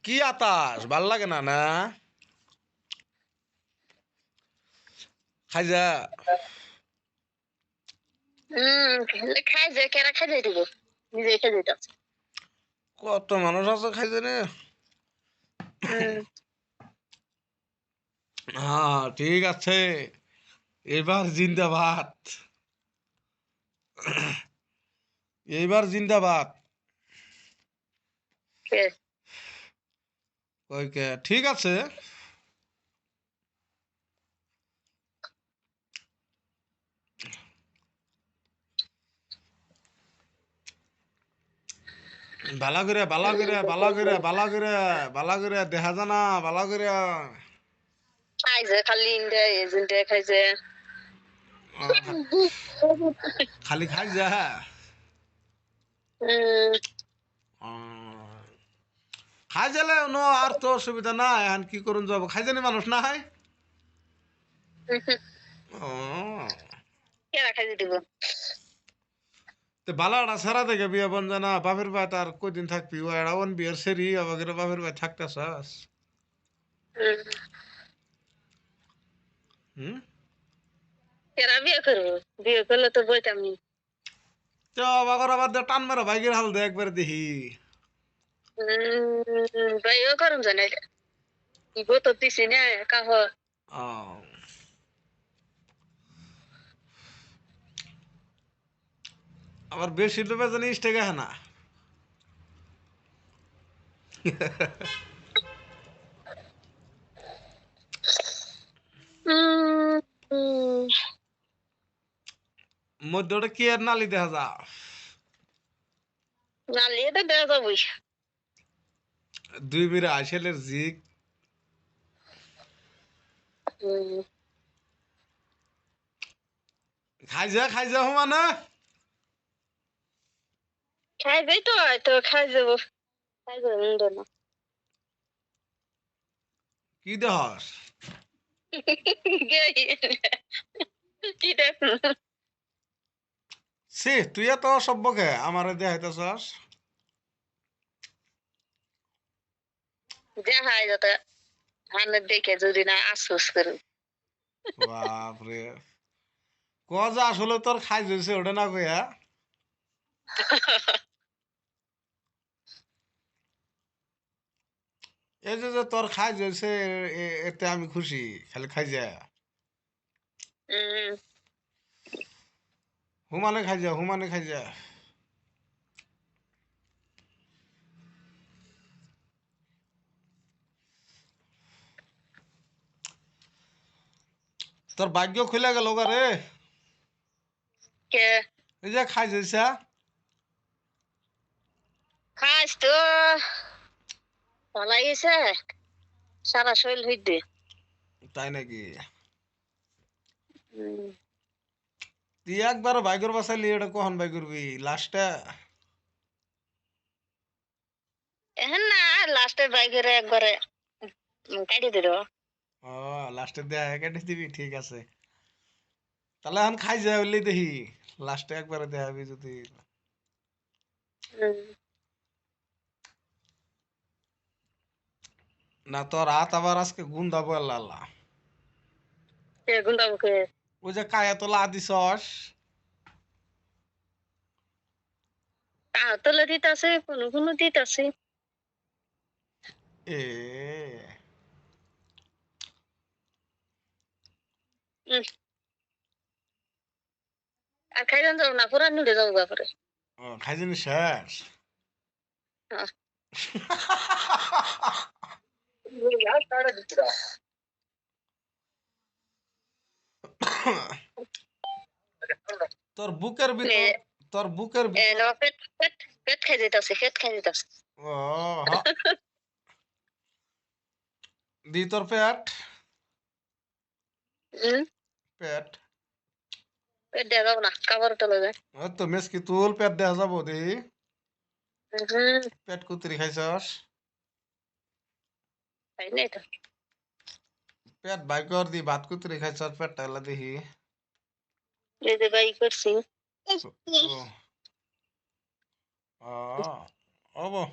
কি আতাস ভাল লাগে না না খাইজা খাই যে কেরা খাই যাই দিব নিজে খাই যাইতাম কত মানুষ আছে খাইজা রে হ্যাঁ ঠিক আছে এবার জিন্দাবাদ এইবার জিন্দাবাদ ওইকে ঠিক আছে বালা করে দেখা জানা বালা করে খাই যে খালি ইন্ডিয়া এজেন্টে খাই যে খালি খাই যা খাই যালে নো আর তো অসুবিধা নাই এখন কি করুন যাব খাই জানি মানুষ না হয় কেরা খাই দিব বালাটা সারা থেকে বিয়া বন জানা বাপের ভাই তার কদিন থাকবি ও এড়াবন বিয়ের সেরি আবার বাপের ভাই থাকতেছাস হুম কেরা বিয়ে করবো বিয়ে করলে তো বইতাম নি তো আবার টান মারা বাইকের হাল দে একবার দেখি ভাইও করুন জানে ইগো তো দিছি না কাহ আবার বেশি লোভে জানি টাকা হ্যাঁ না মধ্যটা কি আর নালি দেখা যা নালিয়ে তো দেওয়া যাবই দুই বিরা আইসেলের জিক খাই যা হুমানা খাই যাই তো খাই যাবো খাই যাবো না কি দেহস কি দেখ সে তুই এত সভ্যকে আমারে দেখাইতেছস দেখাই যাতে হানের দেখে যদি না আফসোস করে বাপরে যা আসলে তোর খাই যাইছে ওটা না কইয়া এই যে তোর খাই যাইছে এতে আমি খুশি খালি খাই যা হুমানে খাই যা তোর ভাগ্য খুলে গেল রে কে এই যে খাই যাইছা খাস তো ভালো গেছে সারা শরীর হইতে তাই নাকি তুই একবার বাইকের বাসাইলি এটা কখন বাই করবি লাস্টে এখন না লাস্টের বাইকের একবারে কাটি দিল ও লাস্টে দেয়া কেটে দিবি ঠিক আছে তাহলে এখন খাই যা বললি দেখি লাস্টে একবারে দেখাবি যদি না তোর হাত আবার আজকে গুন্দাবো আল্লাহ গুন্ডাবুকে ওই যে কায়া তোলা দিছস তোলা দিতেছে কোনো কোনো দিতেছে এ আর খাইলাম যাবো না পুরা নুড়ে যাবো বাপরে খাই জানি শেষ তোর বুকের ভিতর পেট পেট পেট খাই দিতেছে পেট খাই দিতেছে ও দি তোর পেট পেট পেট দেওয়া যাবো না কাপড় তোলা যায় তো মেসকি তুল পেট দেখা যাবো দি পেট কুতরি খাইছস খাই নাই তো পেট বাইকর দি ভাত কুতরি খাইছস পেট টাইলা দেখি এই যে বাই করছি ও ও